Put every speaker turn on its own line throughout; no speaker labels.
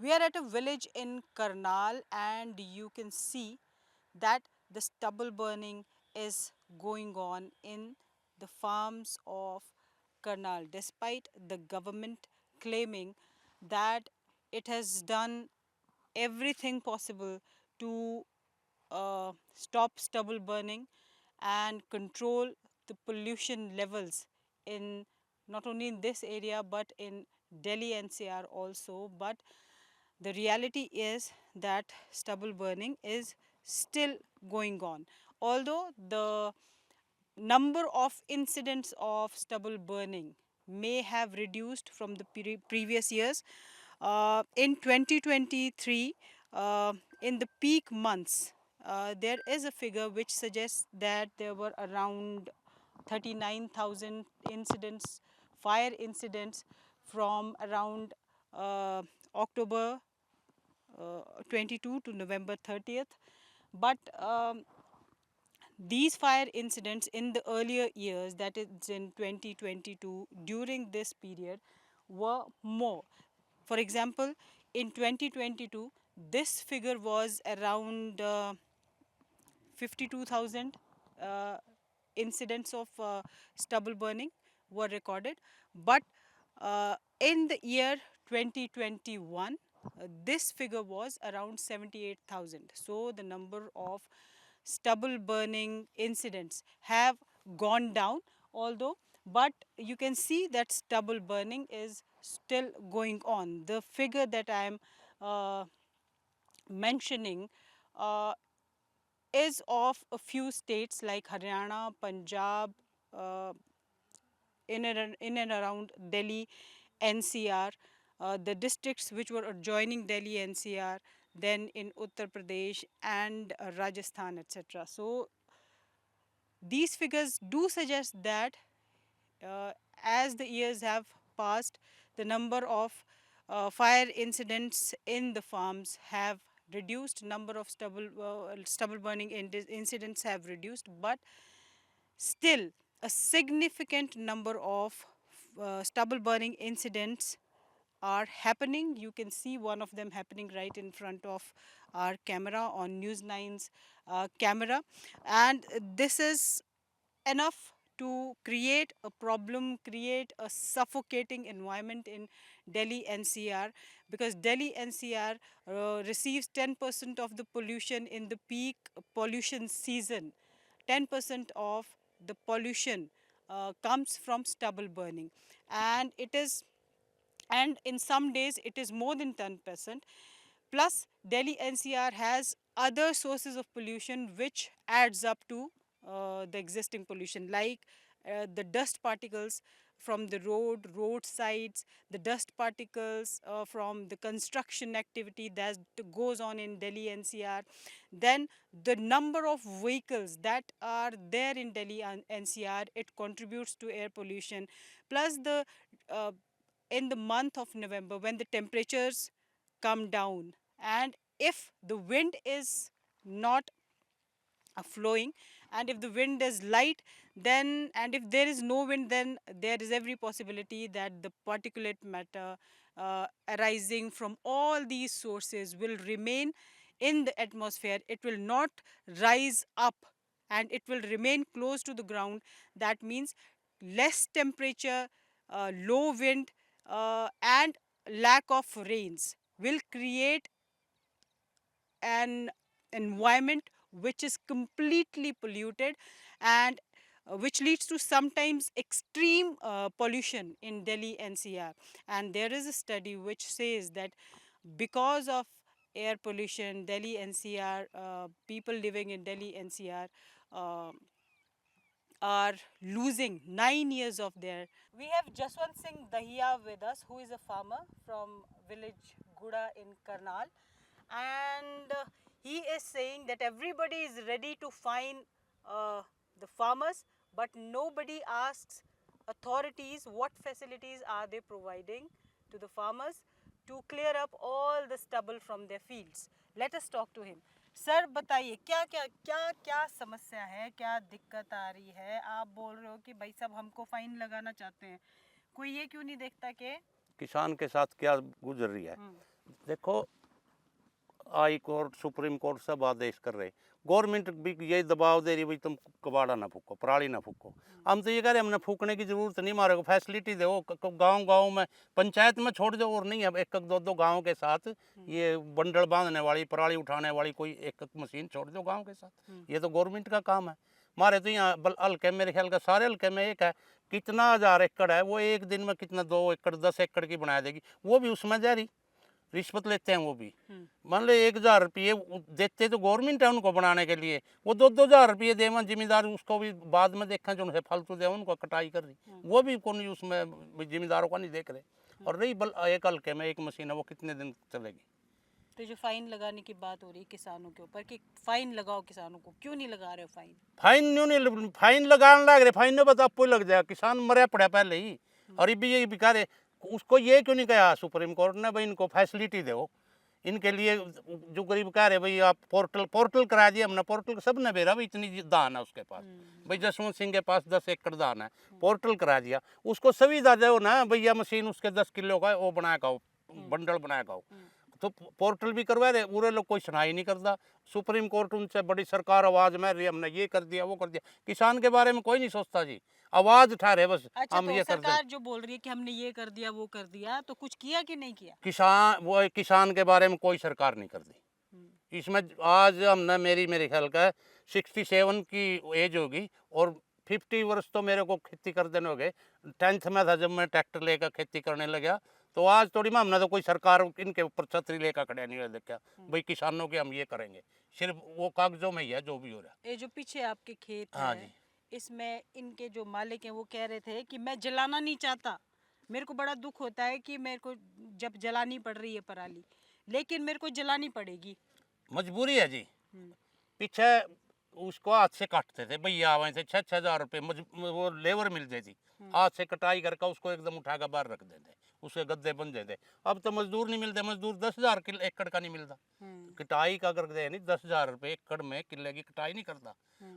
We are at a village in Karnal, and you can see that the stubble burning is going on in the farms of Karnal, despite the government claiming that it has done everything possible to stop stubble burning and control the pollution levels in not only in this area but in Delhi NCR also. But the reality is that stubble burning is still going on. Although the number of incidents of stubble burning may have reduced from the previous years. In 2023, in the peak months, there is a figure which suggests that there were around 39,000 incidents, fire incidents from around October 22 to November 30th. But these fire incidents in the earlier years, that is in 2022, during this period, were more. For example, in 2022, this figure was around 52,000 incidents of stubble burning were recorded. But in the year 2021, this figure was around 78,000. So the number of stubble burning incidents have gone down, although, but you can see that stubble burning is still going on. The figure that I am mentioning uh, is of a few states like Haryana, Punjab, uh, in and around Delhi NCR, the districts which were adjoining Delhi NCR, then in Uttar Pradesh and Rajasthan, etc. So these figures do suggest that uh, as the years have passed, the number of fire incidents in the farms have reduced, number of stubble burning incidents have reduced, but still a significant number of stubble burning incidents are happening. You can see one of them happening right in front of our camera on News 9's camera, and this is enough to create a problem, create a suffocating environment in Delhi NCR, because Delhi NCR receives 10% of the pollution in the peak pollution season. 10% of the pollution comes from stubble burning, and it is, and in some days it is more than 10%. Plus Delhi NCR has other sources of pollution which adds up to the existing pollution, like the dust particles from the roadsides, the dust particles from the construction activity that goes on in Delhi NCR, then the number of vehicles that are there in Delhi NCR, it contributes to air pollution. Plus the in the month of November, when the temperatures come down, and if the wind is not flowing, and if the wind is light, then, and if there is no wind, then there is every possibility that the particulate matter arising from all these sources will remain in the atmosphere. It will not rise up, and it will remain close to the ground. That means less temperature, low wind, and lack of rains will create an environment which is completely polluted, and which leads to sometimes extreme pollution in Delhi NCR. And there is a study which says that because of air pollution, Delhi NCR, people living in Delhi NCR are losing 9 years of their. We have Jaswant Singh Dahiya with us, who is a farmer from village Guda in Karnal, and he is saying that everybody is ready to fine the farmers, but nobody asks authorities what facilities are they providing to the farmers to clear up all the stubble from their fields. Let us talk to him. Sir बताइए, क्या क्या क्या क्या समस्या है, क्या दिक्कत आ रही है? आप बोल रहे हो कि भाई साहब हमको फाइन लगाना चाहते हैं, कोई ये क्यों नहीं देखता कि
किसान के साथ क्या गुजर रही है। देखो, हाई कोर्ट सुप्रीम कोर्ट सब आदेश कर रहे, गवर्नमेंट भी यही दबाव दे रही भाई तुम कबाड़ा ना फूको, पराली ना फूको। हम तो ये कह रहे हमने फूकने की जरूरत नहीं, हमारे को फैसिलिटी दो, गांव गांव में पंचायत में छोड़ दो, और नहीं अब एक एक दो दो गांव के साथ ये बंडल बांधने वाली पराली उठाने वाली कोई एक मशीन छोड़ दो गांव के साथ। ये तो गवर्नमेंट का काम है। हमारे तो यहाँ हल्के मेरे ख्याल का सारे हल्के में एक है, कितना 1000 एकड़ है वो एक दिन में कितना 2 एकड़ 10 एकड़ की बना देगी, वो भी उसमें जारी रिश्वत लेते हैं वो भी। मान लो 1000 रुपये देते तो गवर्नमेंट है उनको बनाने के लिए, वो 2-2 हजार रुपये देवन जिम्मेदार उसको भी बाद में देखा जो उनसे फालतू दे उनको कटाई कर रही, वो भी कौन उसमें जिम्मेदारों का नहीं देख रहे। और रही बल एक हल्के में एक मशीन है वो कितने दिन चलेगी।
तो जो फाइन लगाने की बात हो रही है किसानों के ऊपर कि फाइन लगाओ किसानों को, क्यों नहीं लगा रहे हो फाइन?
फाइन क्यों नहीं, फाइन लगाने लग रहे, फाइन ने बता आपको लग जाएगा, किसान मरे पड़ा पहले ही। और ये भी कह रहे उसको ये क्यों नहीं कहा सुप्रीम कोर्ट ने भाई इनको फैसिलिटी दो, इनके लिए जो गरीब कह रहे भाई आप पोर्टल करा दिया हमने, पोर्टल सब ने भेजा भाई इतनी दान है उसके पास, भाई जसवंत सिंह के पास 10 एकड़ दान है, पोर्टल करा दिया, उसको सुविधा दो ना भैया, मशीन उसके 10 किलो का वो बनाएगा, बंडल बनाएगा। तो पोर्टल भी करवा रहे, पूरे लोग कोई सुनाई नहीं करता। सुप्रीम कोर्ट उनसे बड़ी सरकार आवाज में रही, हमने ये कर दिया वो कर दिया, किसान के बारे में कोई नहीं सोचता जी, आवाज उठा रहे बस।
अच्छा,
हम
तो
ये कर दें,
सरकार जो बोल रही है कि हमने ये कर दिया वो कर दिया, तो कुछ किया कि नहीं किया?
किसान के बारे में कोई सरकार नहीं कर दी इसमें। आज हमने मेरे ख्याल का 67 की एज होगी और 50 वर्ष तो मेरे को खेती कर देने हो गए। 10th में था जब मैं ट्रैक्टर लेकर खेती करने लगा, तो आज थोड़ी में हमने तो कोई सरकार इनके ऊपर छतरी लेकर खड़े नहीं देखा भाई किसानों के हम ये करेंगे, सिर्फ वो कागजों में ही है जो भी हो रहा है।
ये जो पीछे आपके खेत
हाँ
है,
जी,
इसमें इनके जो मालिक हैं वो कह रहे थे कि मैं जलाना नहीं चाहता, मेरे को बड़ा दुख होता है कि मेरे को जब जलानी पड़ रही है पराली, लेकिन मेरे को जलानी पड़ेगी।
मजबूरी है जी।
हम्म,
पीछे उसको हाथ से काटते थे भैया, आवे थे 6-6 हजार रुपये वो लेबर मिलती थी, हाथ से कटाई करके उसको एकदम उठाकर बाहर रख देते, उसके गद्दे बन जाते। अब तो मजदूर नहीं मिलते, मजदूर 10,000 एकड़ का नहीं मिलता, कटाई का कर दे नहीं 10,000 रुपये एकड़ में किले की कटाई नहीं करता।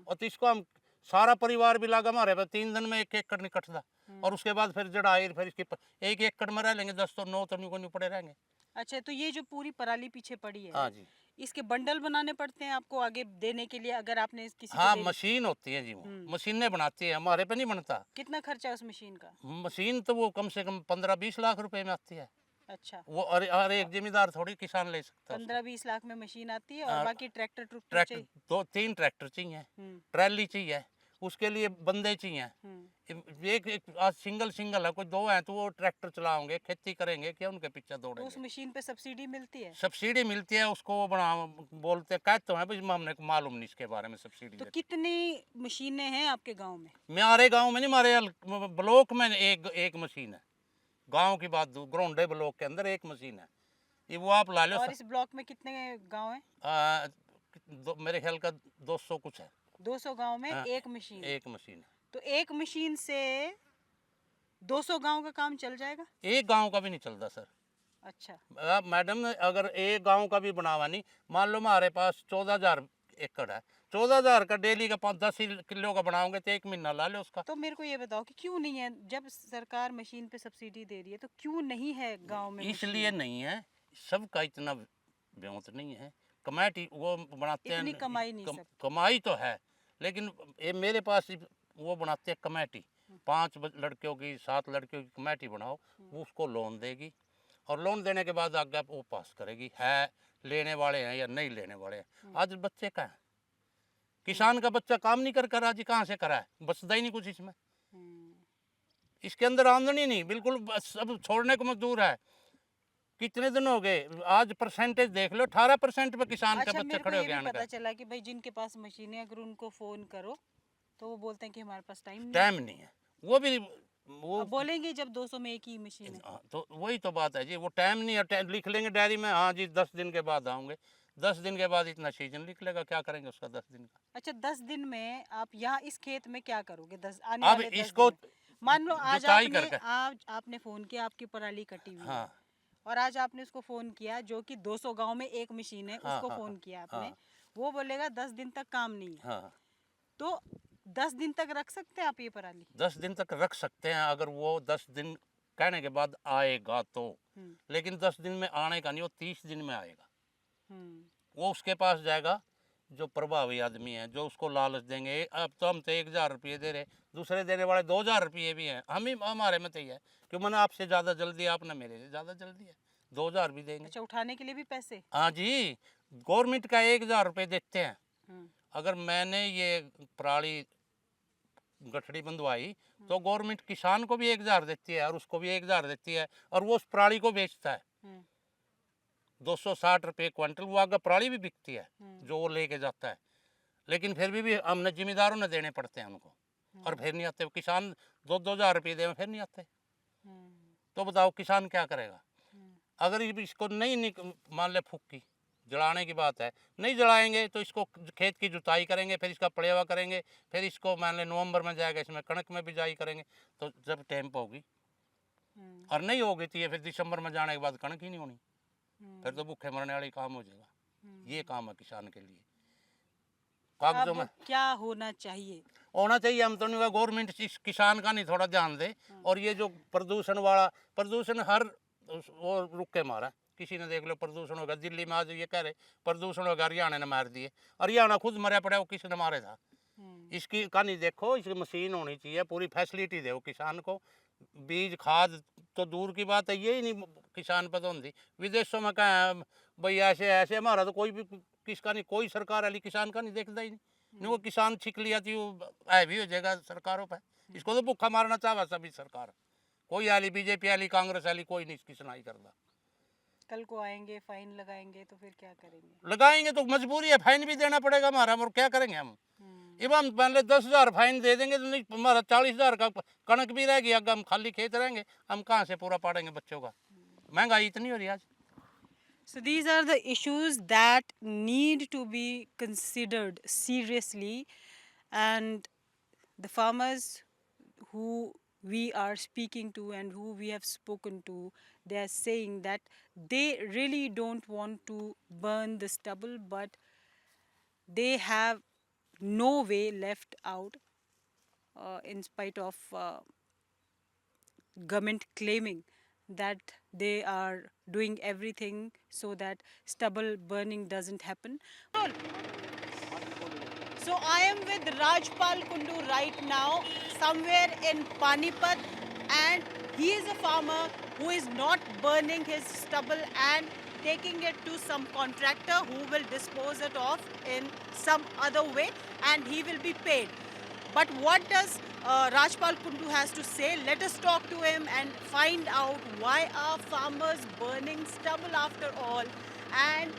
और तो इसको हम सारा परिवार भी लागा हमारे पास 3 दिन में 1 एकड़ नहीं कटता, और उसके बाद फिर जड़ाई फिर इसकी 1 एकड़ में रह लेंगे 10 तो 9 तो नहीं पड़े रहेंगे।
अच्छा, तो ये जो पूरी पराली पीछे पड़ी है,
हाँ जी,
इसके बंडल बनाने पड़ते हैं आपको आगे देने के लिए, अगर आपने किसी
हाँ
को दे
मशीन होती है जी, वो मशीनें बनाती है, हमारे पे नहीं बनता।
कितना खर्चा है उस मशीन का?
मशीन तो वो कम से कम 15-20 लाख रुपए में आती है।
अच्छा,
वो हर एक जिम्मेदार थोड़ी किसान ले सकता है उसको।
15-20 लाख में मशीन आती है और
हाँ,
बाकी ट्रैक्टर ट्रुक्टर
ट्रैक्टर
चाहिए।
2-3 ट्रैक्टर चाहिए,
हम्म,
ट्रैली चाहिए, उसके लिए बंदे चाहिए। एक आज सिंगल है, कोई 2 हैं तो वो ट्रैक्टर चलाओगे खेती करेंगे क्या उनके पीछे
तो उस
दौड़ेंगे।
मशीन पे सब्सिडी मिलती है?
सब्सिडी मिलती है उसको, वो बना बोलते कहते तो हैं भाई हमने मालूम नहीं इसके बारे में सब्सिडी
तो
देते।
कितनी मशीनें हैं आपके गांव में?
हमारे गांव में नहीं, हमारे ब्लॉक में एक मशीन है। गांव की बात ग्रोंडे ब्लॉक के अंदर एक मशीन है, ये वो आप ला लो।
और इस ब्लॉक में कितने गांव हैं?
मेरे ख्याल का 200 कुछ है।
200 गांव में
हाँ,
एक मशीन है।
एक मशीन है।
तो एक मशीन से 200 गांव का काम चल जाएगा?
एक गांव का भी नहीं चलता सर।
अच्छा,
मैडम अगर एक गांव का भी बनावा नहीं, मान लो हमारे पास 14,000 एकड़ है, 14,000 का डेली का 5-10 किलो का बनाओगे तो 1 महीना ला लो उसका।
तो मेरे को ये बताओ कि क्यों नहीं है, जब सरकार मशीन पे सब्सिडी दे रही है तो क्यों नहीं है गांव में
इसलिए
मशीन?
नहीं है, सबका इतना व्योत नहीं है, कमेटी वो बनाते हैं।
इतनी कमाई नहीं सब।
कमाई तो है, लेकिन ये मेरे पास वो बनाते हैं कमेटी, 5 लड़कियों की 7 लड़कियों की कमेटी बनाओ, वो उसको लोन देगी, और लोन देने के बाद आगे वो पास करेगी, है लेने वाले हैं या नहीं लेने वाले हैं। आज बच्चे का है, किसान का बच्चा काम नहीं कर आज कहाँ से करा है, बचता ही नहीं कुछ इसमें, इसके अंदर आमदनी नहीं, बिल्कुल सब छोड़ने को मजदूर है। कितने दिन हो गए, आज परसेंटेज देख लो 18% पे किसान के
अच्छा,
बच्चे
मेरे को
खड़े हो
ये
गए।
भी पता चला कि भाई जिनके पास मशीनें, अगर उनको फोन करो तो वो बोलते हैं कि हमारे पास टाइम नहीं है।
टाइम नहीं है, वो भी वो
अब बोलेंगे जब 200 में एक ही मशीन है।
हाँ, तो वही तो बात है जी, वो टाइम नहीं है, लिख लेंगे डायरी में, हाँ जी 10 दिन के बाद आऊँगे, 10 दिन के बाद इतना सीजन लिख लेगा, क्या करेंगे उसका 10 दिन का।
अच्छा, 10 दिन में आप यहाँ इस खेत में क्या करोगे? 10 आने
अब
वाले 10
इसको
दिन में? मान लो
जुताई करके,
आज आपने फोन किया, आपकी पराली कटी हुई है,
हाँ
और आज आपने उसको फोन किया जो कि 200 गांव में एक मशीन है,
हाँ
उसको
हाँ
फोन किया आपने,
हाँ
वो बोलेगा 10 दिन तक काम नहीं है,
हाँ,
तो 10 दिन तक रख सकते हैं आप ये पराली?
10 दिन तक रख सकते हैं, अगर वो 10 दिन कहने के बाद आएगा तो, लेकिन 10 दिन में आने का नहीं, वो 30 दिन में आएगा। वो उसके पास जाएगा जो प्रभावी आदमी है, जो उसको लालच देंगे। अब तो हम तो 1000 रुपये दे रहे, दूसरे देने वाले 2000 रुपये भी हैं। हमारे में तो ही है कि मैंने आपसे ज़्यादा जल्दी, आपने मेरे से ज़्यादा जल्दी है, 2000 भी देंगे।
अच्छा, उठाने के लिए भी पैसे?
हाँ जी, गवर्नमेंट का 1000 रुपये देते हैं। अगर मैंने ये पराली गठड़ी बंधवाई तो गवर्नमेंट किसान को भी 1000 देती है और उसको भी 1000 देती है, और वो उस पराली को बेचता है 260 रुपये क्विंटल। वो आगे पराली भी बिकती है जो वो लेके जाता है, लेकिन फिर भी हमने जिम्मेदारों ने देने पड़ते हैं उनको, और फिर नहीं आते। किसान 2-2000 रुपये दे, फिर नहीं आते। तो बताओ किसान क्या करेगा? अगर इसको नहीं मान ले फूकी, जलाने की बात है, नहीं जलाएंगे तो इसको खेत की जुताई करेंगे, फिर इसका पड़ेवा करेंगे, फिर इसको मान ले नवंबर में जाएगा, इसमें कणक में बिजाई करेंगे, तो जब टाइम पे होगी। और नहीं होगी तो ये फिर दिसंबर में जाने के बाद कणक ही नहीं होनी, फिर तो भूखे मरने वाली काम हो जाएगा। ये काम है किसान के लिए। कागजों में
क्या होना चाहिए?
होना चाहिए, हम तो नहीं, गवर्नमेंट इस किसान का नहीं थोड़ा ध्यान दे। और ये जो प्रदूषण वाला, प्रदूषण हर वो रुक के मारा, किसी ने देख लो प्रदूषण होगा। दिल्ली में आज ये कह रहे प्रदूषण होगा, हरियाणा ने मार दिए। हरियाणा खुद मरा पड़ा, वो किसने मारे था? इसकी कहानी देखो, इसकी मशीन होनी चाहिए, पूरी फैसिलिटी दो किसान को। बीज खाद तो दूर की बात है, ये ही नहीं किसान पर होती। विदेशों में कहा भाई ऐसे ऐसे, हमारा तो कोई भी किसका नहीं, कोई सरकार वाली किसान का नहीं देखता ही नहीं। वो किसान छिक लिया थी, वो भी हो जाएगा सरकारों पर। इसको तो भूखा मारना चाहवा सभी सरकार, कोई आली बीजेपी आली कांग्रेस आली, कोई नहीं इसकी सुनाई करता।
कल को आएंगे फाइन लगाएंगे तो फिर क्या करेंगे?
लगाएंगे तो मजबूरी है, फाइन भी देना पड़ेगा हमारा, और क्या करेंगे हम? अब हम पहले 10,000 फाइन दे देंगे तो नहीं, हमारा 40,000 का कणक भी रहेगी, अगर हम खाली खेत रहेंगे, हम कहाँ से पूरा पाड़ेंगे बच्चों का? महंगाई इतनी हो रही है आज।
So these are the issues that need to be considered seriously, and the farmers who we are speaking to and who we have spoken to, they are saying that they really don't want to burn the stubble, but they have no way left out, in spite of government claiming that they are doing everything so that stubble burning doesn't happen. So I am with Rajpal Kundu right now, somewhere in Panipat, and he is a farmer who is not burning his stubble and taking it to some contractor who will dispose it off in some other way, and he will be paid. But what does Rajpal Kundu has to say? Let us talk to him and find out why are farmers burning stubble after all, and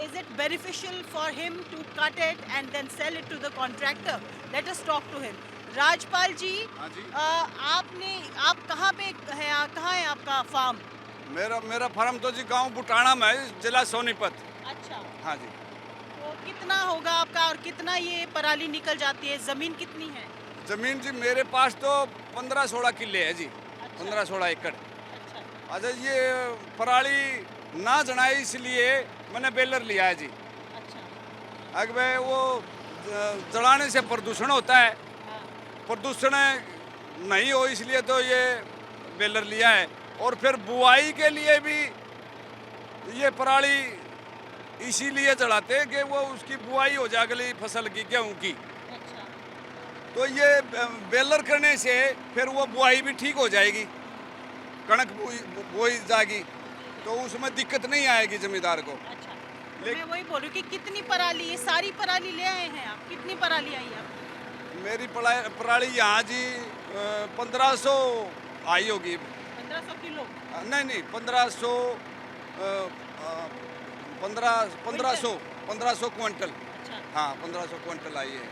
is it beneficial for him to cut it and then sell it to the contractor? Let us talk to him. Rajpal जी, आप कहाँ पे है, कहाँ है आपका farm?
मेरा farm तो जी गांव बुटाना में है, जिला सोनीपत।
अच्छा,
हाँ जी।
तो कितना होगा आपका और कितना ये पराली निकल जाती है? जमीन कितनी है?
जमीन जी मेरे पास तो 15-16 किले है जी।
अच्छा।
15-16 एकड़।
अच्छा,
अच्छा, ये पराली ना जनाई इसलिए मैंने बेलर लिया है जी।
अच्छा,
अगर वो जलाने से प्रदूषण होता है,
हाँ,
प्रदूषण नहीं हो इसलिए तो ये बेलर लिया है। और फिर बुआई के लिए भी ये पराली इसीलिए जलाते हैं कि वो उसकी बुआई हो जाए अगली फसल की, गेहूँ की।
अच्छा,
तो ये बेलर करने से फिर वो बुआई भी ठीक हो जाएगी, कणक बोई जाएगी, तो उसमें दिक्कत नहीं आएगी जमींदार को।
अच्छा। तो मैं वही बोल रही हूँ कि कितनी पराली, ये सारी पराली ले आए हैं आप? कितनी पराली आई है आपकी?
मेरी पराली यहाँ जी 1500 आई होगी।
1500 किलो?
नहीं 1500 क्विंटल।
अच्छा,
हाँ 1500 क्विंटल आई है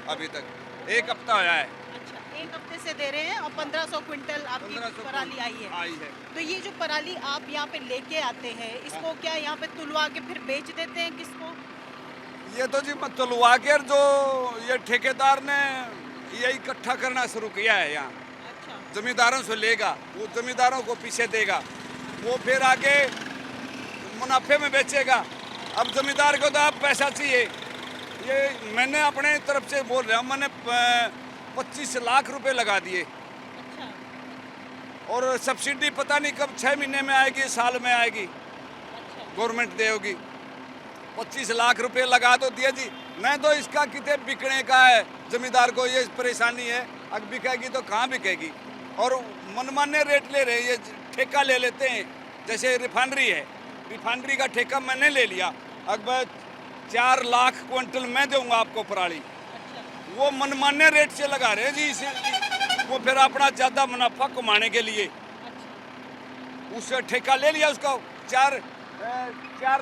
अभी तक, एक हफ्ता आया है।
अच्छा, एक हफ्ते से दे रहे हैं और 1500 क्विंटल आपकी
1500
पराली आई है।
आई है।
तो ये जो पराली आप यहाँ पे लेके आते हैं, इसको क्या यहाँ पे तुलवा के फिर बेच देते हैं किसको?
ये तो जी मैं तुलवा कर, जो ये ठेकेदार ने ये इकट्ठा करना शुरू किया है यहाँ,
अच्छा,
जमींदारों से लेगा, वो जमींदारों को पीछे देगा, वो फिर आगे मुनाफे में बेचेगा। अब जमींदार को तो अब पैसा चाहिए। ये मैंने अपने तरफ से बोल रहा हूँ, मैंने 25 लाख रुपए लगा दिए।
अच्छा,
और सब्सिडी पता नहीं कब 6 महीने में आएगी, साल में आएगी, गवर्नमेंट देगी। 25 लाख रुपए लगा तो दिया जी, नहीं तो इसका कितने बिकने का है। जमींदार को ये परेशानी है, अब बिकेगी तो कहाँ बिकेगी। और मनमाने रेट ले रहे, ये ठेका ले लेते हैं। जैसे रिफाइनरी है, रिफाइनरी का ठेका मैंने ले लिया, अब 4 लाख क्विंटल मैं दूंगा आपको पराली। वो मनमाने रेट से लगा रहे हैं जी, इसे वो फिर अपना ज़्यादा मुनाफा कमाने के लिए उससे ठेका ले लिया उसका। 4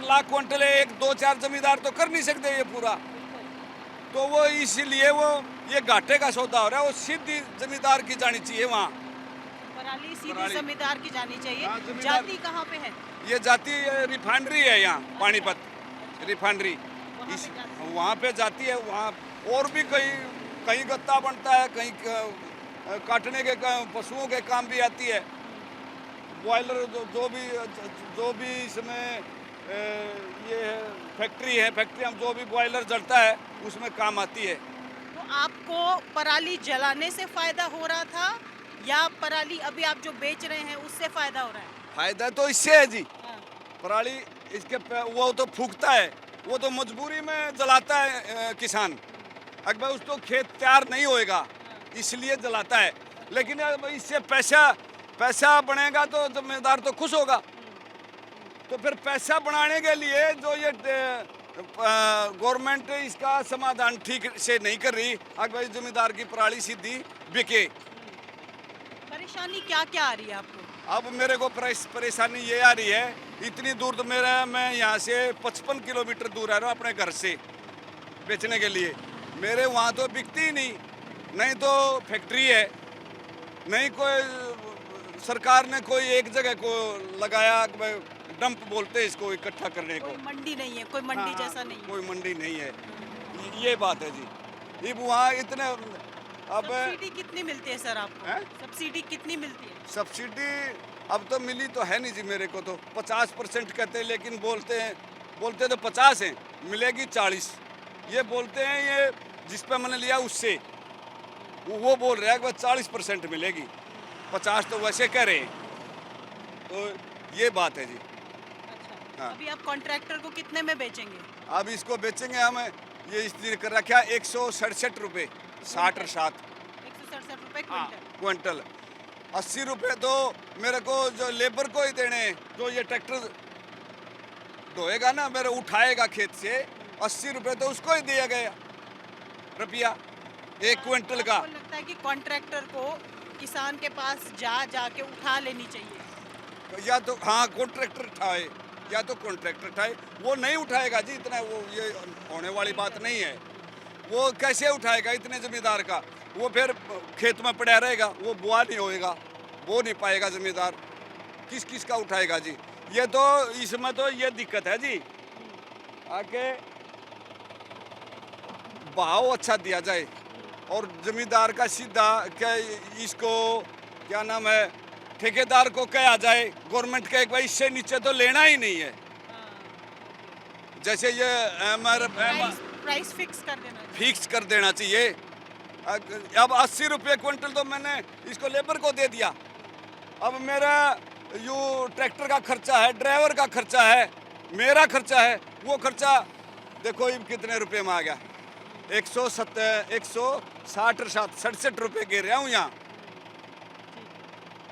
लाख क्विंटल है, 1-2-4 जमींदार तो कर नहीं सकते ये पूरा। तो वो इसीलिए वो ये घाटे का सौदा हो रहा है। वो सीधी जमींदार की जानी चाहिए वहाँ,
पराली सीधी
पराली।
जमींदार की जानी चाहिए।
हाँ, जमींदार-
जाती कहाँ पे है?
ये जाती रिफाइनरी है यहाँ पानीपत रिफाइनरी,
वहाँ
इस
पे जाती है।
वहाँ पे जाती है। वहाँ और भी कहीं गत्ता बनता है, कहीं काटने के पशुओं के काम भी आती है। बॉयलर जो भी इसमें ये फैक्ट्री है, फैक्ट्री में जो भी बॉयलर जलता है उसमें काम आती है।
तो आपको पराली जलाने से फायदा हो रहा था या पराली अभी आप जो बेच रहे हैं उससे फायदा हो रहा है?
फायदा तो इससे है जी,
हाँ।
पराली वो तो फूकता है, वो तो मजबूरी में जलाता है किसान। अगर उसको खेत तैयार नहीं होएगा इसलिए जलाता है। लेकिन अब इससे पैसा बनेगा तो जिम्मेदार तो खुश होगा। तो फिर पैसा बनाने के लिए जो ये गवर्नमेंट इसका समाधान ठीक से नहीं कर रही, अगर जिम्मेदार की पराली सीधी बिके।
परेशानी क्या क्या आ रही है आपको?
अब मेरे को परेशानी ये आ रही है, इतनी दूर तो मैं यहाँ से 55 किलोमीटर दूर आ रहा हूँ अपने घर से बेचने के लिए। मेरे वहाँ तो बिकती ही नहीं तो फैक्ट्री है, नहीं कोई सरकार ने कोई एक जगह को लगाया, डंप बोलते हैं इसको इकट्ठा करने को।
कोई मंडी नहीं है, कोई मंडी
हाँ,
जैसा नहीं है।
कोई मंडी नहीं है, ये बात है जी। अब वहाँ इतने अब
सब्सिडी कितनी मिलती है सर आपको?
हैं?
सब्सिडी कितनी मिलती है?
सब्सिडी अब तो मिली तो है नहीं जी मेरे को। तो 50% कहते हैं, लेकिन बोलते तो 50 हैं, मिलेगी 40। ये बोलते हैं, ये जिस पे मैंने लिया उससे वो बोल रहा है कि 40% मिलेगी, 50 तो वैसे कह रहे हैं। तो ये बात है जी।
अच्छा,
हाँ।
अभी आप कॉन्ट्रैक्टर को कितने में बेचेंगे?
अब इसको बेचेंगे हम, ये इसलिए कर रखा है 167 रुपये 60 और 7
167 रुपए
हाँ,
क्विंटल।
क्विंटल। 80 रुपये तो मेरे को जो लेबर को ही देने हैं, जो ये ट्रैक्टर ढोएगा ना, मेरे उठाएगा खेत से, 80 रुपये तो उसको ही दिया गया रुपया 1 क्विंटल का।
आपको लगता है कि कॉन्ट्रैक्टर को किसान के पास जाके उठा लेनी चाहिए?
या तो हाँ कॉन्ट्रैक्टर उठाए, या तो कॉन्ट्रैक्टर उठाए। वो नहीं उठाएगा जी इतना, वो ये होने वाली बात नहीं है। वो कैसे उठाएगा इतने जमींदार का? वो फिर खेत में पड़ा रहेगा, वो बुआ नहीं होएगा, वो नहीं पाएगा जमींदार। किस का उठाएगा जी? ये तो इसमें तो ये दिक्कत है जी, आके भाव अच्छा दिया जाए और जमींदार का सीधा क्या इसको क्या नाम है, ठेकेदार को कहा जाए, गवर्नमेंट का एक भाई इससे नीचे तो लेना ही नहीं है। जैसे ये
प्राइस फिक्स कर देना चाहिए।
फिक्स कर देना चाहिए। अब 80 रुपये क्विंटल तो मैंने इसको लेबर को दे दिया। अब मेरा यो ट्रैक्टर का खर्चा है, ड्राइवर का खर्चा है, मेरा खर्चा है। वो खर्चा देखो ये कितने रुपए में आ गया, 160 और 67 रुपये गिर रहा हूँ यहाँ।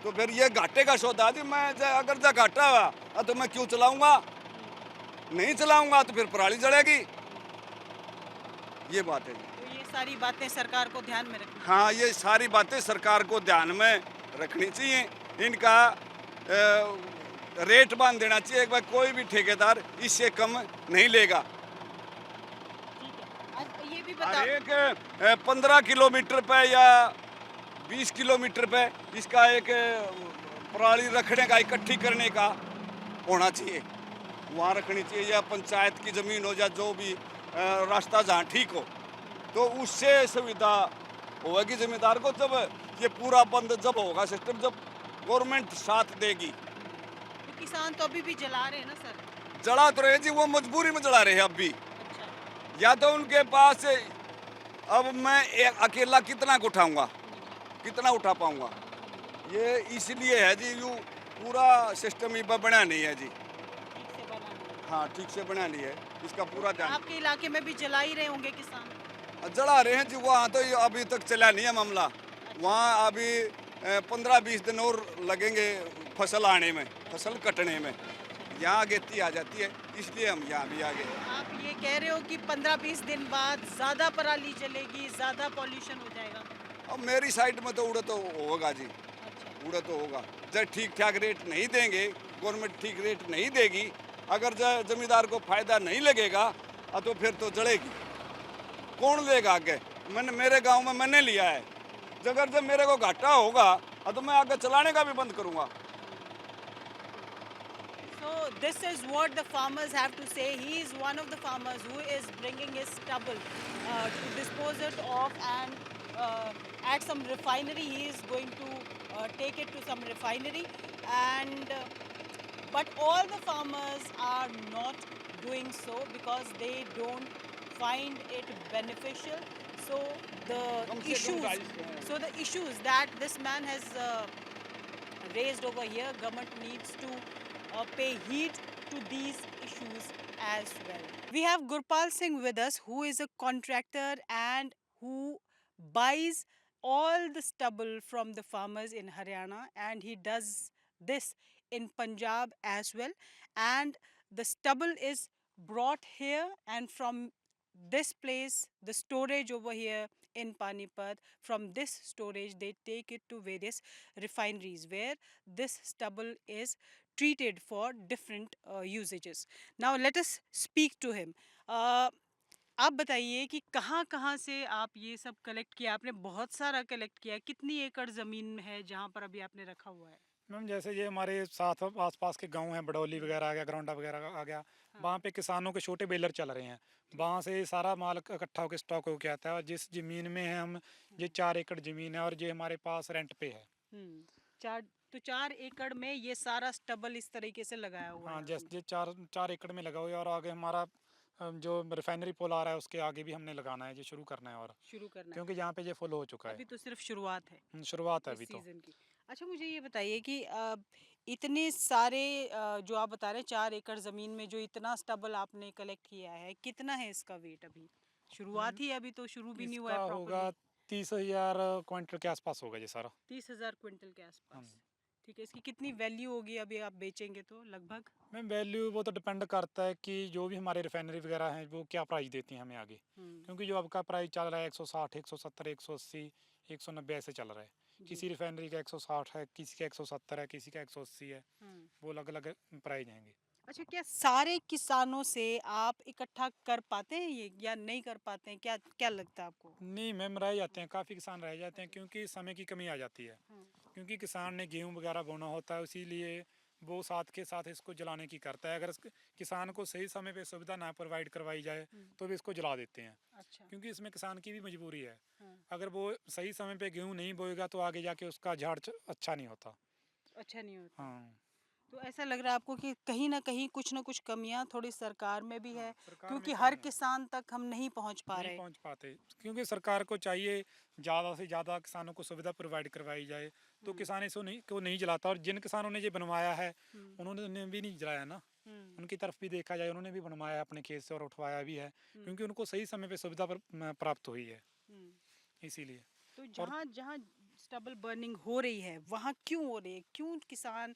तो फिर ये घाटे का सौदा जी। मैं अगर जा घाटा हुआ तो मैं क्यों चलाऊंगा? नहीं चलाऊंगा तो फिर पराली जलेगी। ये बात है जी।
तो ये सारी बातें सरकार को ध्यान में रखनी।
हाँ, ये सारी बातें सरकार को ध्यान में रखनी चाहिए। इनका रेट बांध देना चाहिए, एक बार कोई भी ठेकेदार इससे कम नहीं लेगा।
ठीक है, आज ये भी
और
बताओ।
एक 15 किलोमीटर पे या 20 किलोमीटर पे इसका एक पराली रखने का, इकट्ठी करने का होना चाहिए, वहाँ रखनी चाहिए। या पंचायत की ज़मीन हो या जो भी रास्ता जहाँ ठीक हो, तो उससे सुविधा होगी जिम्मेदार को। जब ये पूरा बंद जब होगा सिस्टम, जब गवर्नमेंट साथ देगी।
तो किसान तो अभी भी जला रहे हैं ना सर?
जला तो रहे जी, वो मजबूरी में जला रहे हैं अब भी।
अच्छा,
या तो उनके पास अब मैं अकेला कितना उठाऊंगा, कितना उठा पाऊंगा? ये इसलिए है जी, यू पूरा सिस्टम इबा बना नहीं है जी।
ठीक से बना नहीं है।
हाँ, ठीक से बना नहीं है, इसका पूरा ध्यान
आपके इलाके में भी जला ही रहे होंगे किसान।
जला रहे हैं जी। वहाँ तो ये अभी तक चला नहीं है मामला। वहाँ अभी 15-20 दिन और लगेंगे फसल आने में, फसल कटने में। यहाँ गेती आ जाती है, इसलिए हम यहाँ भी आ गए।
आप ये कह रहे हो कि 15-20 दिन बाद ज़्यादा पराली जलेगी, ज़्यादा पॉल्यूशन हो जाएगा।
अब मेरी साइड में तो उड़े तो होगा जी,
अच्छा।
उड़े तो होगा। जब ठीक ठाक रेट नहीं देंगे, गवर्नमेंट ठीक रेट नहीं देगी, अगर जमींदार को फायदा नहीं लगेगा तो फिर तो जलेगी। कौन लेगा आगे? मेरे गांव में मैंने लिया है। अगर जब मेरे को घाटा होगा तो मैं आगे चलाने का भी बंद करूंगा।
So this is what the farmers have to say. He is one of the farmers who is bringing his stubble to dispose it off, and at some refinery he is going to take it to some refinery, and but all the farmers are not doing so because they don't find it beneficial. So the issues that this man has raised over here, government needs to pay heed to these issues as well. We have Gurpal Singh with us, who is a contractor and who buys all the stubble from the farmers in Haryana, and he does this in Punjab as well. And the stubble is brought here, and from this place, the storage over here in Panipat, from this storage they take it to various refineries where this stubble is treated for different usages. Now let us speak to him. आप बताइए कि कहाँ से आप ये सब collect किया? आपने बहुत सारा कलेक्ट किया, कितनी एकड़ ज़मीन है जहाँ पर अभी आपने रखा हुआ है?
मैम जैसे ये हमारे साथ आसपास के गांव हैं, बडौली वगैरह आ गया, ग्राउंडा वगैरह आ गया, वहाँ पे किसानों के छोटे बेलर चल रहे हैं। वहाँ से सारा माल इकट्ठा होकर स्टॉक होके आता है। और जिस ज़मीन में है हम, ये 4 एकड़ ज़मीन है और ये हमारे पास रेंट पे है।
चार तो 4 एकड़ में ये सारा स्टबल इस तरीके से लगाया हुआ
हाँ,
है
जैसे
आपने?
ये 4 एकड़ में लगा हुआ है। और आगे हमारा जो रिफाइनरी पुल आ रहा है उसके आगे भी हमने लगाना है, ये शुरू करना है। और
शुरू करना है।
क्योंकि यहाँ पे ये फुल हो चुका है।
अभी तो सिर्फ शुरुआत है
शुरुआत है
इस
अभी तो।
सीजन की। अच्छा, मुझे ये बताइए कि इतने सारे जो आप बता रहे हैं 4 एकड़ ज़मीन में जो इतना स्टबल आपने कलेक्ट किया है, कितना है इसका वेट अभी? शुरुआत ही है, अभी तो शुरू भी नहीं हुआ
इसका
है
होगा
प्रॉपर्ली।
30,000 क्विंटल के आसपास होगा ये सारा।
30,000 क्विंटल के आसपास।
हाँ।
ठीक है, इसकी कितनी वैल्यू होगी अभी आप बेचेंगे तो लगभग?
मैम वैल्यू वो तो डिपेंड करता है कि जो भी हमारे रिफाइनरी वगैरह हैं वो क्या प्राइस देती हैं हमें आगे। क्योंकि जो अब का प्राइस चल रहा है 160, 170, 180, 190 ऐसे चल रहा है। किसी रिफाइनरी का 160 है, किसी का 170 है, किसी का 180 है। वो अलग अलग प्राइस आएंगे।
अच्छा, क्या सारे किसानों से आप इकट्ठा कर पाते हैं ये या नहीं कर पाते हैं? क्या क्या लगता है आपको?
नहीं मैम, रह जाते हैं, काफ़ी किसान रह जाते हैं क्योंकि समय की कमी आ जाती है। क्योंकि किसान ने गेहूँ वगैरह बोना होता है, इसीलिए वो साथ के साथ इसको जलाने की करता है। अगर किसान को सही समय पे सुविधा ना प्रोवाइड करवाई जाए तो भी इसको जला देते हैं।
अच्छा।
क्योंकि इसमें किसान की भी मजबूरी है।
हाँ।
अगर वो सही समय पे गेहूँ नहीं बोएगा तो आगे जाके उसका झाड़ अच्छा नहीं होता।
अच्छा नहीं होता।
हाँ।
तो ऐसा लग रहा है आपको कि कहीं ना कुछ कमियां थोड़ी सरकार में भी है,
सरकार में
क्योंकि
कमी
हर
है।
किसान तक हम नहीं पहुंच पा
नहीं
रहे।
पहुंच पाते क्योंकि सरकार को चाहिए ज़्यादा से ज़्यादा किसानों को सुविधा प्रोवाइड करवाई जाए। तो किसान इसको नहीं जलाता। और जिन किसानों ने ये बनवाया है उन्होंने भी नहीं जलाया ना। उनकी तरफ भी देखा जाए, उन्होंने भी बनवाया अपने खेत से और उठवाया भी है क्योंकि उनको सही समय पे सुविधा प्राप्त हुई है, इसीलिए।
तो जहाँ जहाँ स्टबल बर्निंग हो रही है वहाँ क्यों हो रही है? क्यों किसान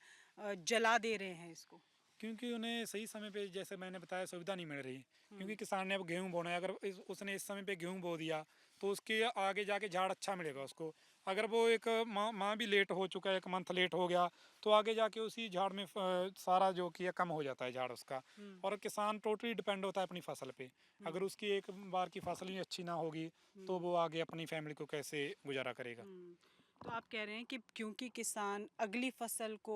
जला दे रहे हैं इसको?
क्योंकि उन्हें सही समय पे, जैसे मैंने बताया, सुविधा नहीं मिल रही। क्योंकि किसान ने अब गेहूं बोना है, अगर उसने इस समय पे गेहूं बो दिया तो उसके आगे जाके झाड़ अच्छा मिलेगा उसको। अगर वो एक माह भी लेट हो चुका है, 1 मंथ लेट हो गया, तो आगे जाके उसी झाड़ में सारा जो कि है कम हो जाता है झाड़ उसका। और किसान टोटली डिपेंड होता है अपनी फसल पे। अगर उसकी एक बार की फसल ही अच्छी ना होगी तो वो आगे अपनी फैमिली को कैसे गुजारा करेगा।
तो आप कह रहे हैं कि क्योंकि किसान अगली फसल को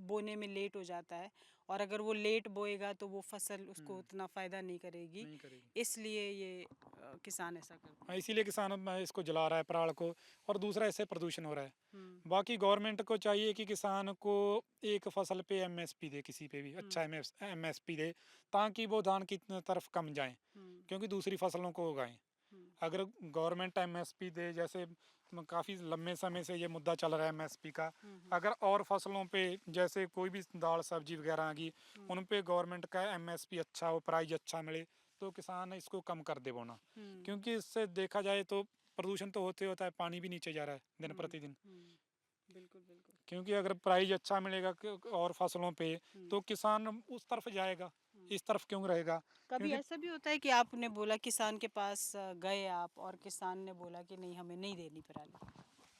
बोने में लेट हो जाता है, और अगर वो लेट बोएगा तो वो फसल उसको उतना फ़ायदा नहीं करेगी, इसलिए ये किसान ऐसा करता है।
हाँ, इसीलिए किसान अब इसको जला रहा है पराल को। और दूसरा, इससे प्रदूषण हो रहा है। बाकी गवर्नमेंट को चाहिए कि किसान को एक फसल पे एमएसपी दे, किसी पे भी अच्छा एमएसपी दे, ताकि वो धान की तरफ कम जाएं, क्योंकि दूसरी फसलों को उगाएं। अगर गवर्नमेंट एमएसपी दे, जैसे काफ़ी लंबे समय से ये मुद्दा चल रहा है एमएसपी का। अगर और फसलों पे जैसे कोई भी दाल सब्जी वगैरह आ गई, उन पे गवर्नमेंट का एमएसपी अच्छा हो, प्राइस अच्छा मिले, तो किसान इसको कम कर दे बोना। क्योंकि इससे देखा जाए तो प्रदूषण तो होता है, पानी भी नीचे जा रहा है दिन प्रतिदिन।
बिल्कुल बिल्कुल।
क्योंकि अगर प्राइस अच्छा मिलेगा और फसलों पे, तो किसान उस तरफ जाएगा, इस तरफ क्यों रहेगा?
कभी
क्योंकि
ऐसा भी होता है कि आपने बोला किसान के पास गए आप और किसान ने बोला कि नहीं हमें नहीं देनी पराली?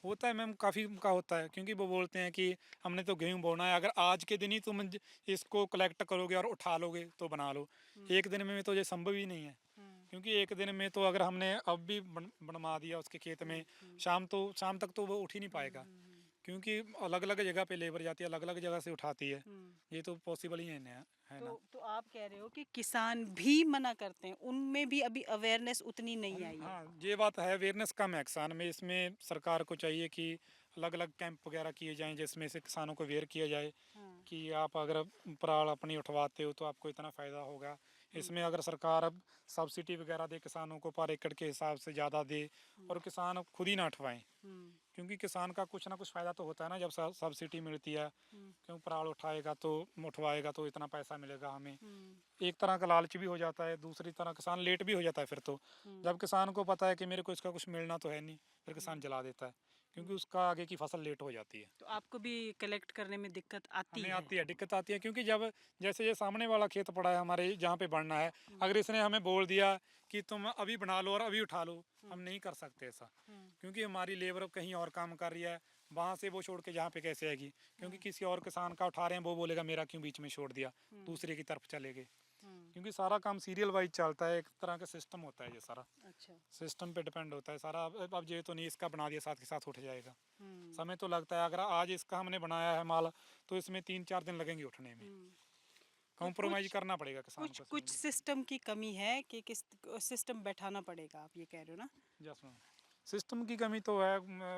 होता है मैम, काफ़ी का होता है, क्योंकि वो बोलते हैं कि हमने तो गेहूं बोना है, अगर आज के दिन ही तुम इसको कलेक्ट करोगे और उठा लोगे तो बना लो। एक दिन में तो ये संभव ही नहीं है। क्योंकि एक दिन में तो अगर हमने अब भी बनवा दिया उसके खेत में, शाम तक तो वो उठ ही नहीं पाएगा। क्योंकि अलग अलग जगह पे लेबर जाती है, अलग अलग जगह से उठाती है। ये तो पॉसिबल ही है ना।
तो आप कह रहे हो कि किसान भी मना करते हैं, उनमें भी अभी अवेयरनेस उतनी नहीं आई है।
हाँ, ये बात है, अवेयरनेस कम है किसान में। इसमें सरकार को चाहिए कि अलग अलग कैंप वगैरह किए जाएं, जिसमें से किसानों को अवेयर किया जाए कि आप अगर पराल अपनी उठवाते हो तो आपको इतना फ़ायदा होगा। इसमें अगर सरकार अब सब्सिडी वगैरह दे किसानों को, पर एकड़ के हिसाब से ज़्यादा दे, और किसान अब खुद ही ना उठवाएं। क्योंकि किसान का कुछ ना कुछ फ़ायदा तो होता है ना जब सब्सिडी मिलती है। क्यों पराल उठाएगा तो उठवाएगा तो इतना पैसा मिलेगा हमें। एक तरह का लालच भी हो जाता है, दूसरी तरह किसान लेट भी हो जाता है फिर तो। जब किसान को पता है कि मेरे को इसका कुछ मिलना तो है नहीं, फिर किसान जला देता है, क्योंकि उसका आगे की फसल लेट हो जाती है।
तो आपको भी कलेक्ट करने में दिक्कत आती
हमें
है?
आती है, दिक्कत आती है, क्योंकि जब जैसे ये सामने वाला खेत पड़ा है हमारे जहाँ पे बढ़ना है, अगर इसने हमें बोल दिया कि तुम अभी बना लो और अभी उठा लो, हम नहीं कर सकते ऐसा। क्योंकि हमारी लेबर कहीं और काम कर रही है, वहाँ से वो छोड़ के यहाँ पे कैसे आएगी? क्योंकि किसी और किसान का उठा रहे हैं, वो बोलेगा मेरा क्यों बीच में छोड़ दिया, दूसरे की तरफ चले गए। क्योंकि सारा काम सीरियल वाइज चलता है, एक तरह का सिस्टम होता है ये सारा।
अच्छा।
सिस्टम पे डिपेंड होता है सारा। अब ये तो नहीं इसका बना दिया साथ के साथ उठ जाएगा, समय तो लगता है। अगर आज इसका हमने बनाया है माल, तो इसमें 3-4 दिन लगेंगे उठने में।
तो
कॉम्प्रोमाइज करना पड़ेगा किसान
कुछ
को इसमें
कुछ सिस्टम की कमी है कि किस सिस्टम बैठाना पड़ेगा, आप ये कह रहे हो ना?
भी। यस मैम, सिस्टम की कमी तो है।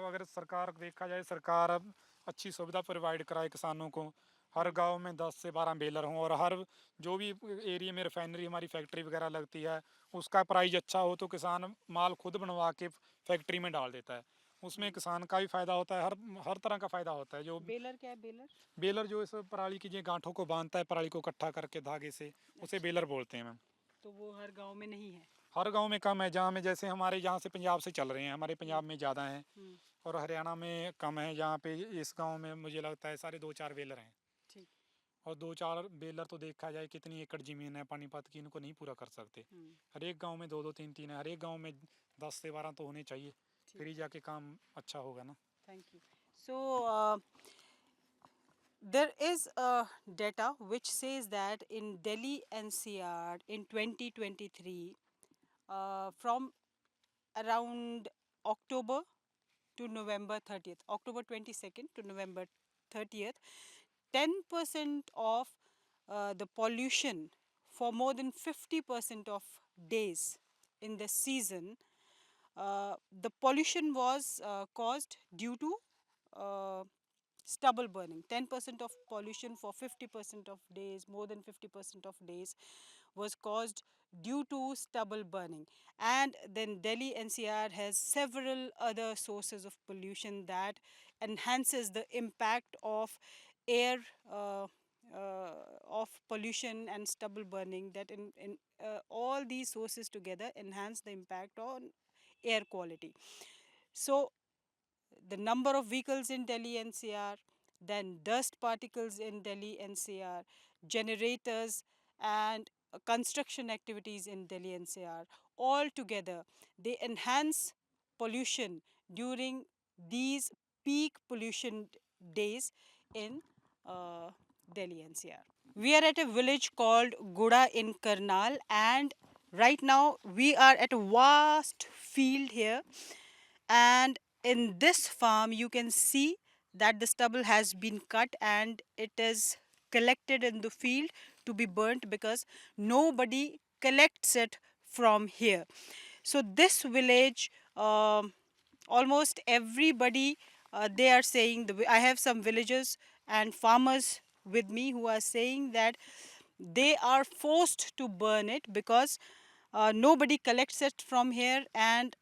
अगर सरकार देखा जाए, सरकार अब अच्छी सुविधा प्रोवाइड कराए किसानों को। हर गांव में 10 से 12 बेलर हों, और हर जो भी एरिया में रिफाइनरी हमारी फैक्ट्री वगैरह लगती है, उसका प्राइस अच्छा हो, तो किसान माल खुद बनवा के फैक्ट्री में डाल देता है। उसमें किसान का भी फायदा होता है, हर हर तरह का फायदा होता है। जो
बेलर क्या है, बेलर?
बेलर जो इस पराली की जो गांठों को बांधता है, पराली को इकट्ठा करके धागे से, उसे बेलर बोलते हैं मैम।
तो वो हर गांव में नहीं है?
हर गांव में कम है, जहाँ में जैसे हमारे यहाँ से पंजाब से चल रहे हैं, हमारे पंजाब में ज़्यादा हैं, और हरियाणा में कम है। यहाँ पे इस गांव में मुझे लगता है सारे 2-4 बेलर हैं।
ठीक।
और 2-4 बेलर तो देखा जाए कितनी एकड़ ज़मीन है पानीपत की, इनको नहीं पूरा कर सकते। हर एक गाँव में 2-2, 3-3 है, हर एक गाँव में 10 से 12 तो होने चाहिए, फिर ही जाके काम अच्छा होगा ना।
Thank you. So there is a data which says that in Delhi NCR in 2023, from around October to November 30th, October 22nd to November 30th, 10% of the pollution for more than 50% of days in the season, the pollution was caused due to stubble burning. 10% of pollution for 50% of days, more than 50% of days, was caused due to stubble burning. And then Delhi NCR has several other sources of pollution that enhances the impact of air, of pollution and stubble burning, that in all these sources together enhance the impact on air quality. So the number of vehicles in Delhi NCR, then dust particles in Delhi NCR, generators and construction activities in Delhi NCR, all together they enhance pollution during these peak pollution days in Delhi NCR. We are at a village called Guda in Karnal, and right now we are at a vast field here, and in this farm you can see that the stubble has been cut and it is collected in the field to be burnt because nobody collects it from here. So this village, almost everybody, they are saying, I have some villagers and farmers with me who are saying that they are forced to burn it because nobody collects it from here, and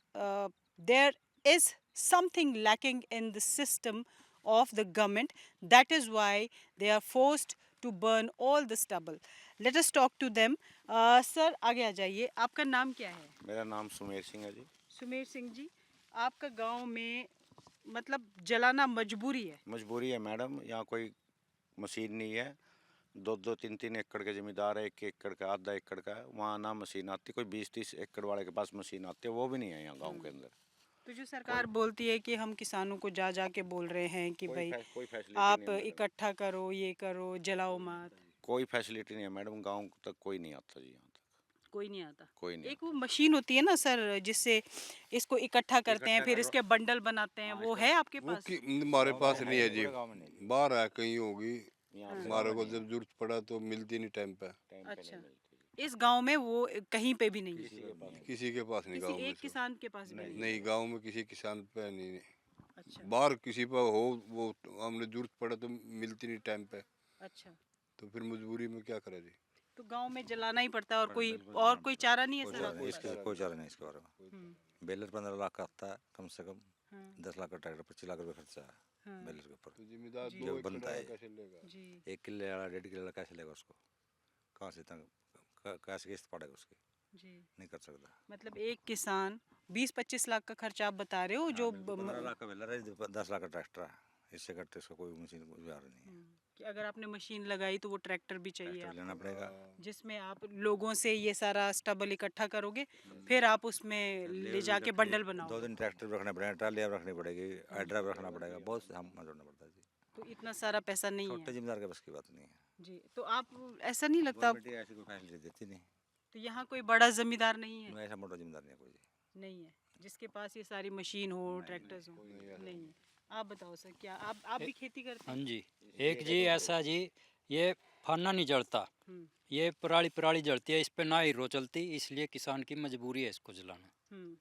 there is something lacking in the system of the government. That is why they are forced to burn all the stubble. Let us talk to them. Sir आगे आ जाइए. आपका नाम क्या है?
मेरा नाम सुमेर सिंह है जी।
सुमेर सिंह जी, आपका गांव में मतलब जलाना मजबूरी है?
मजबूरी है मैडम, यहाँ कोई मशीन नहीं है। 2-2, 3-3 एकड़ के जमींदार है, 1 एकड़ का, आधा एकड़ का है, वहाँ ना मशीन आती। कोई 20-30 एकड़ वाले के पास मशीन आती है, वो भी नहीं है यहाँ गांव के अंदर।
तो जो सरकार बोलती है कि हम किसानों को जा जा के बोल रहे हैं कि भाई
कोई फैसिलिटी
आप
नहीं है मैडम।
इकट्ठा करो, ये करो, जलाओ मत,
कोई फैसिलिटी नहीं है मैडम, गांव तक कोई नहीं आता जी। यहाँ तक
कोई नहीं आता।
कोई नहीं
एक वो मशीन होती है ना सर, जिससे इसको इकट्ठा करते हैं, फिर इसके बंडल बनाते हैं, वो है आपके
वो
पास?
हमारे पास नहीं है जी,
गाँव में नहीं।
बाहर है कहीं होगी।
यहाँ
हमारे को जब जरूरत पड़ा तो मिलती नहीं टाइम पे।
टाइम पे
अच्छा।
नहीं मिलती।
इस गांव में वो कहीं पे भी नहीं है,
किसी के पास नहीं, गांव
किसी
में
एक
से।
किसान के पास भी नहीं है।
नहीं, गांव में किसी किसान पे नहीं।
अच्छा
बाहर किसी पर हो, वो हमने जरूरत पड़ा तो मिलती नहीं टाइम पे,
अच्छा।
तो फिर मजबूरी में क्या करे जी।
तो गांव में जलाना ही पड़ता है, और कोई चारा नहीं है सर आपके पास?
इसका कोई चारा नहीं इसके बारे में।
हम्म,
बेलर 15 लाख का आता है कम से कम,
हाँ,
10 लाख का ट्रैक्टर, 25 लाख रुपये खर्चा है
हाँ,
बेलर के ऊपर।
तो जिम्मेदार
जी।
2
जो
एकड़
बनता
वाला
है।
कैसे लेगा?
जी
1 किले वाला 1.5 किले वाला कैसे लेगा उसको? कहाँ से तंग कैसे किस्त पड़ेगा उसकी?
जी।
नहीं कर सकता।
मतलब एक किसान 20-25 लाख का खर्चा आप बता रहे हो, जो
15 लाख का बेलर है, 10 लाख का ट्रैक्टर है, इससे करते इसका कोई मशीन कोई व्यवहार नहीं है।
कि अगर आपने मशीन लगाई तो वो ट्रैक्टर भी चाहिए
ट्रैक्टर
आपको,
लेना पड़ेगा।
जिसमें आप लोगों से ये सारा स्टबल इकट्ठा करोगे, फिर आप उसमें ले जाके बंडल
2
बनाओ।
दिन ट्रैक्टर रखने पड़ेगा, ट्राली रखनी पड़ेगी, हाइड्रा रखना पड़ेगा, बहुत से हम जोड़ना पड़ता है जी।
तो इतना सारा पैसा नहीं
छोटे
है
जिम्मेदार के बस की बात नहीं है।
जी। तो आप ऐसा नहीं लगता,
गवर्नमेंट ऐसी कोई फैसिलिटी देती नहीं।
तो यहाँ कोई बड़ा जमींदार नहीं है?
ऐसा मोटा जिम्मेदार नहीं है कोई जी।
नहीं है जिसके पास ये सारी मशीन हो, ट्रैक्टर्स हो? नहीं है। आप बताओ सर, क्या आप भी खेती करते
हाँ
हैं?
जी, एक जी ऐसा जी, ये फाना नहीं जलता,
हम्म,
ये पराली पराली जलती है, इस पे ना हीरो चलती, इसलिए किसान की मजबूरी है इसको जलाना।
हम्म,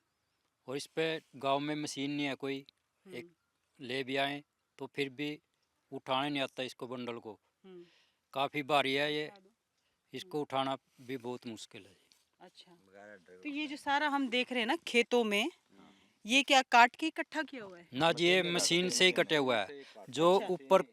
और इस पे गांव में मशीन नहीं है कोई,
हम्म,
एक ले भी आए तो फिर भी उठाने नहीं आता इसको, बंडल को।
हम्म,
काफ़ी भारी है ये, इसको उठाना भी बहुत मुश्किल है जी।
अच्छा। तो ये जो सारा हम देख रहे हैं ना खेतों में, ये क्या काट के इकट्ठा किया हुआ है?
ना जी, ये मशीन से ही कटे हुआ है, जो
अच्छा।
ऊपर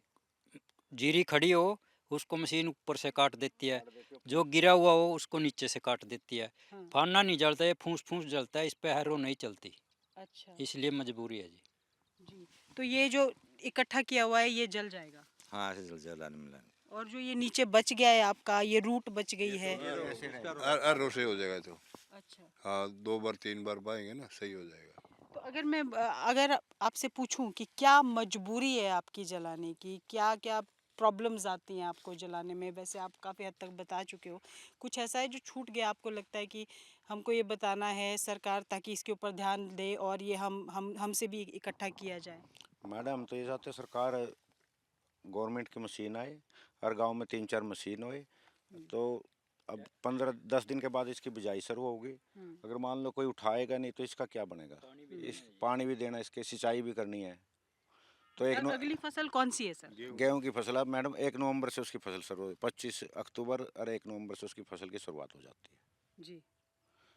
जीरी खड़ी हो उसको मशीन ऊपर से काट देती है, जो गिरा हुआ हो उसको नीचे से काट देती है।
हाँ,
फाना नहीं जलता, ये फूंस फूंस जलता है, इस पे हैरो नहीं चलती,
अच्छा
इसलिए मजबूरी है जी।
जी। तो ये जो इकट्ठा किया हुआ है ये जल जाएगा,
हाँ, ऐसे जल जलाने मिलाने।
और जो ये नीचे बच गया है आपका, ये रूट बच गई है?
अर्रो से हो जाएगा तो।
अच्छा।
हाँ, 2 बार 3 बार बाएंगे ना, सही हो जाएगा।
तो अगर आपसे पूछूं कि क्या मजबूरी है आपकी जलाने की, क्या क्या प्रॉब्लम्स आती हैं आपको जलाने में? वैसे आप काफ़ी हद तक बता चुके हो, कुछ ऐसा है जो छूट गया, आपको लगता है कि हमको ये बताना है सरकार, ताकि इसके ऊपर ध्यान दे और ये हम हमसे भी इकट्ठा किया जाए?
मैडम तो ये चाहते सरकार गवर्नमेंट की मशीन आए, हर गांव में 3-4 मशीन होए, तो अब 15-10 दिन के बाद इसकी बिजाई शुरू होगी। अगर मान लो कोई उठाएगा नहीं तो इसका क्या बनेगा? इस पानी भी देना, इसके सिंचाई भी करनी है। तो
अगली फसल कौन सी है सर?
गेहूं की फसल, अब मैडम 1 नवंबर से उसकी फसल शुरू हो, 25 अक्टूबर और 1 नवंबर से उसकी फसल की शुरुआत हो जाती है।
जी।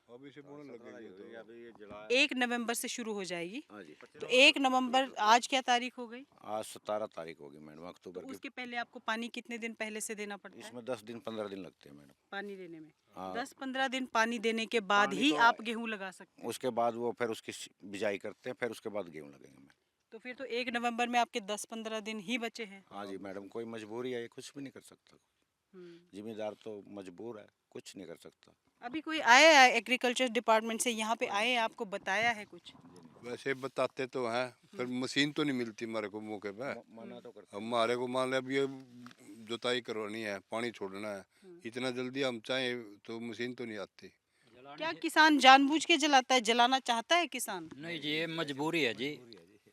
अभी से बोलने लगेंगे तो
1 नवंबर से शुरू हो जाएगी।
हाँ जी।
तो 1 नवंबर, आज क्या तारीख हो गई?
आज 17 तारीख होगी मैडम
तो
अक्टूबर की।
उसके पहले आपको पानी कितने दिन पहले से देना पड़ता है
इसमें 10 दिन 15 दिन लगते हैं मैडम।
पानी देने में?
हाँ।
10-15 दिन पानी देने के बाद
पानी
ही
तो
आप गेहूं लगा सकते हैं।
उसके बाद वो फिर उसकी बिजाई करते हैं, फिर उसके बाद गेहूं लगेंगे मैडम।
तो फिर तो 1 नवंबर में आपके 10-15 दिन ही बचे हैं।
हाँ जी मैडम, कोई मजबूरी है, ये कुछ भी नहीं कर सकता।
हम्म।
जिम्मेदार तो मजबूर है, कुछ नहीं कर सकता।
अभी कोई आया है एग्रीकल्चर डिपार्टमेंट से यहाँ पे आए हैं, आपको बताया है कुछ?
वैसे बताते तो हैं, फिर मशीन तो नहीं मिलती हमारे को मौके पे।
मना तो करते
हमारे को मान लिया अब ये जुताई करवानी है, पानी छोड़ना है, इतना जल्दी हम चाहें तो मशीन तो नहीं आती।
क्या किसान जानबूझ के जलाता है, जलाना चाहता है किसान?
नहीं जी, ये मजबूरी है जी।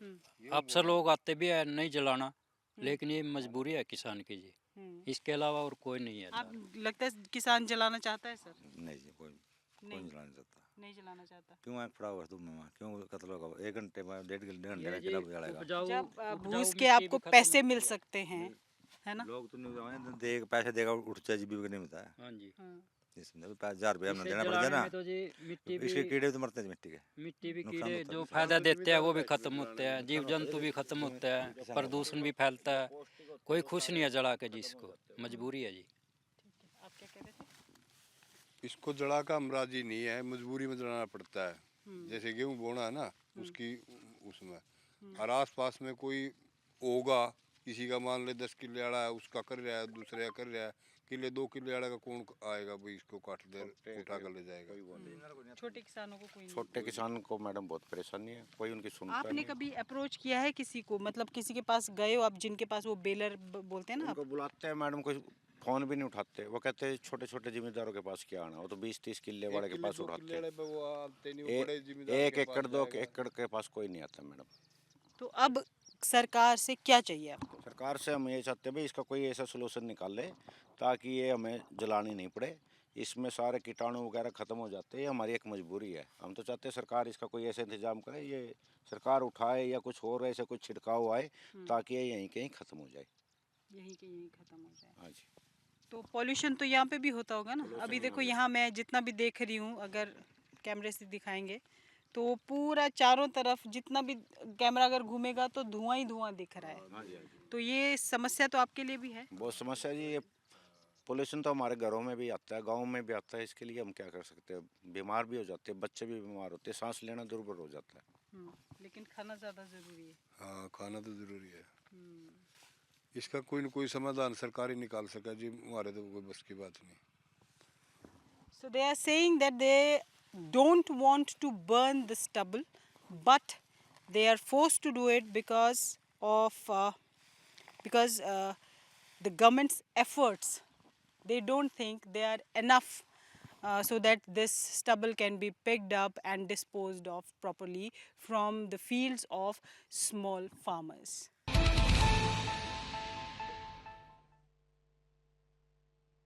हम्म,
अफसर लोग आते भी है नहीं जलाना, लेकिन ये मजबूरी है किसान की जी, इसके अलावा और कोई नहीं है।
आप लगता है किसान जलाना चाहता है सर?
नहीं जी, कोई
नहीं,
नहीं जलाना चाहता।
नहीं जलाना चाहता।
क्यों आँख पड़ा हुआ है तुम में, क्यों कत्ल होगा? 1 घंटे में 1.5 घंटे में कितना जलाएगा?
जब भूस के आपको पैसे मिल सकते हैं, है ना?
लोग तो नहीं देख पैसे देगा उठ जाए, जीवी नहीं मिलता है।
हाँ जी,
हाँ।
नहीं समझा 5000 रुपया हमने
इसे
देना पड़
जलाने
गया ना
में तो जी मिट्टी
इसके
भी
कीड़े तो मरते हैं मिट्टी के
मिट्टी भी
नुकसान
कीड़े
होता है
जो
किसान
फायदा देते हैं वो भी खत्म होते हैं, जीव जंतु भी खत्म होते हैं, प्रदूषण भी फैलता है। कोई खुश नहीं है जला के जी, इसको मजबूरी है जी।
आप क्या कह रहे थे?
इसको जला का हम राजी नहीं है, मजबूरी में जलाना पड़ता है। जैसे गेहूं बोना है ना, उसकी उसमें और आस पास में कोई होगा, किसी का मान ले 10 किले आड़ा है, उसका कर रहा है, दूसरे का कर रहा है, किले 2 किले आड़ा का कौन आएगा भाई, इसको काट दे उठा कर ले जाएगा।
छोटे किसानों को कोई नहीं।
छोटे किसान को मैडम बहुत परेशानी है, कोई उनकी सुनता
आपने
नहीं।
कभी अप्रोच किया है किसी को, मतलब किसी के पास गए हो आप जिनके पास वो बेलर बोलते हैं ना आप?
उनको बुलाते हैं मैडम, कोई फोन भी नहीं उठाते। वो कहते हैं छोटे छोटे जिम्मेदारों के पास क्या आना, वो तो 20-30 किले वाले के पास उठाते हैं। एक एकड़ 2 एकड़ के पास कोई नहीं आता मैडम।
तो अब सरकार से क्या चाहिए आपको?
सरकार से हम ये चाहते हैं भाई इसका कोई ऐसा सोल्यूशन निकाले ताकि ये हमें जलानी नहीं पड़े, इसमें सारे कीटाणु वगैरह खत्म हो जाते हैं। ये हमारी एक मजबूरी है। हम तो चाहते हैं सरकार इसका कोई ऐसा इंतजाम करे, ये सरकार उठाए या कुछ और ऐसे कुछ छिड़काव आए ताकि ये यहीं कहीं खत्म हो जाए।
यहीं के यहीं खत्म हो जाए।
हाँ जी।
तो पॉल्यूशन तो यहाँ पे भी होता होगा ना? अभी देखो यहाँ मैं जितना भी देख रही हूँ, अगर कैमरे से दिखाएंगे तो पूरा चारों तरफ जितना भी कैमरा अगर घूमेगा तो धुआं ही धुआं दिख रहा है। तो ये समस्या तो आपके लिए भी है।
बहुत समस्या जी। ये पोल्यूशन तो हमारे घरों में भी आता है, गाँव में भी आता है। इसके लिए हम क्या कर सकते हैं, बीमार भी हो जाते हैं, बच्चे भी बीमार होते हैं, सांस लेना दुर्बल हो जाता है।
लेकिन खाना ज़्यादा ज़रूरी है।
हाँ, खाना तो जरूरी है। इसका कोई न कोई समाधान सरकार ही निकाल सका जी, हमारे तो कोई बस की बात नहीं।
So they are saying that they don't want to burn the stubble, but they are forced to do it because of the government's efforts. They don't think they are enough so that this stubble can be picked up and disposed of properly from the fields of small farmers.